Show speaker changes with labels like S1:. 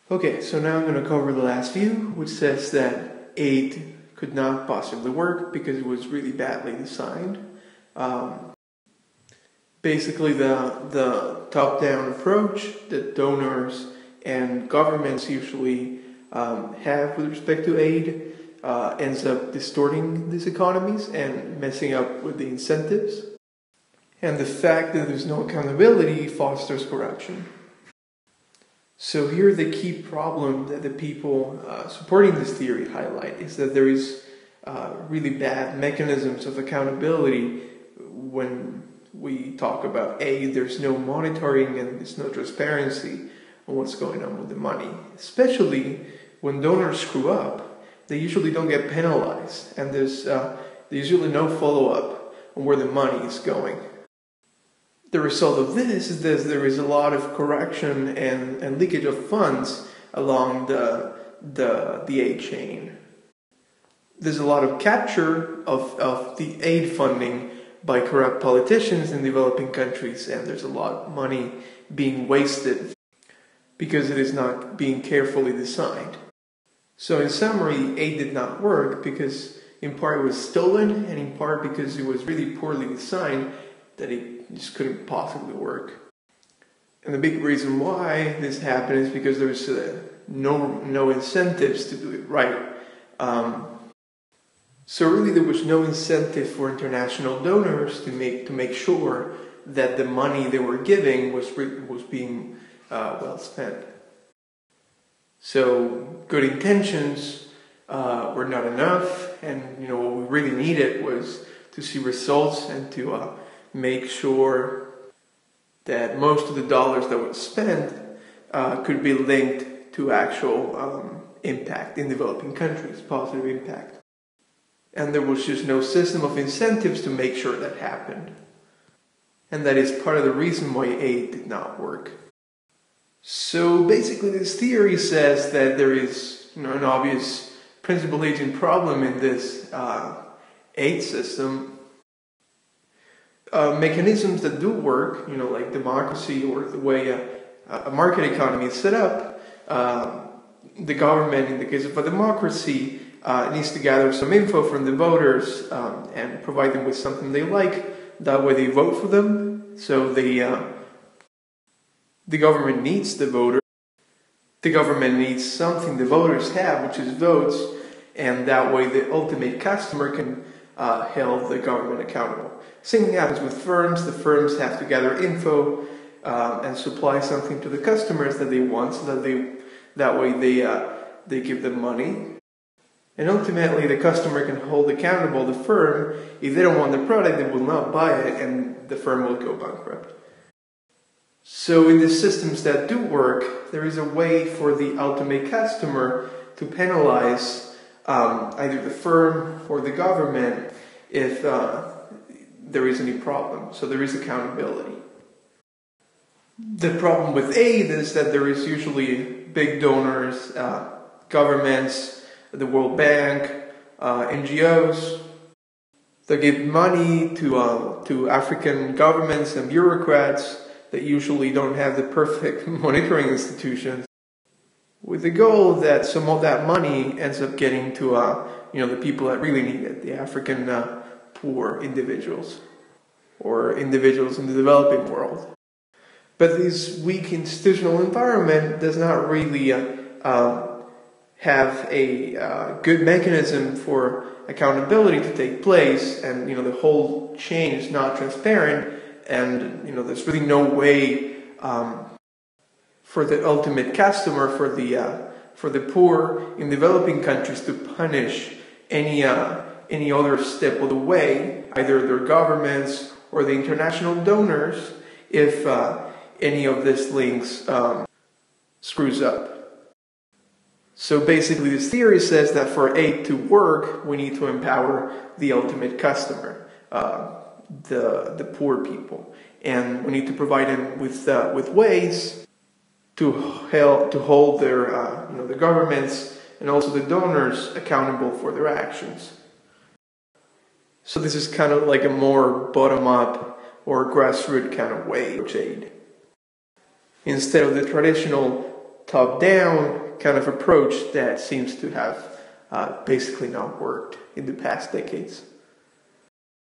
S1: Okay, so now I'm going to cover the last view, which says that aid could not possibly work because it was really badly designed. Basically, the top-down approach that donors and governments usually have with respect to aid ends up distorting these economies and messing up with the incentives. And the fact that there's no accountability fosters corruption. So here the key problem that the people supporting this theory highlight is that there is really bad mechanisms of accountability. When we talk about aid, there's no monitoring and there's no transparency on what's going on with the money. Especially when donors screw up, they usually don't get penalized, and there's usually no follow-up on where the money is going. The result of this is that there is a lot of corruption and leakage of funds along the aid chain. There's a lot of capture of the aid funding by corrupt politicians in developing countries, and there's a lot of money being wasted because it is not being carefully designed. So in summary, aid did not work because in part it was stolen, and in part because it was really poorly designed that it just couldn't possibly work. And the big reason why this happened is because there's no incentives to do it right. So really there was no incentive for international donors to make sure that the money they were giving was being well spent. So good intentions were not enough, and what we really needed was to see results and to make sure that most of the dollars that were spent could be linked to actual impact in developing countries, positive impact. And there was just no system of incentives to make sure that happened. And that is part of the reason why aid did not work. So basically this theory says that there is an obvious principal agent problem in this aid system. Mechanisms that do work, like democracy or the way a market economy is set up, the government, in the case of a democracy, needs to gather some info from the voters and provide them with something they like. That way they vote for them. So the government needs the voter. The government needs something the voters have, which is votes, and that way the ultimate customer can hold the government accountable. Same thing happens with firms. The firms have to gather info and supply something to the customers that they want, so that way they give them money. And ultimately, the customer can hold accountable the firm. If they don't want the product, they will not buy it, and the firm will go bankrupt. So in the systems that do work, there is a way for the ultimate customer to penalize either the firm or the government if there is any problem. So there is accountability. The problem with aid is that there is usually big donors, governments, the World Bank, NGOs, that give money to African governments and bureaucrats that usually don't have the perfect monitoring institutions, with the goal that some of that money ends up getting to the people that really need it, the African poor individuals or individuals in the developing world. But this weak institutional environment does not really have a good mechanism for accountability to take place, and the whole chain is not transparent, and there's really no way for the ultimate customer, for the poor in developing countries, to punish any other step of the way, either their governments or the international donors, if any of these links screws up. So basically this theory says that for aid to work, we need to empower the ultimate customer, the poor people. And we need to provide them with ways to hold their the governments and also the donors accountable for their actions. So this is kind of like a more bottom-up or grassroots kind of way of aid. Instead of the traditional top-down kind of approach that seems to have basically not worked in the past decades.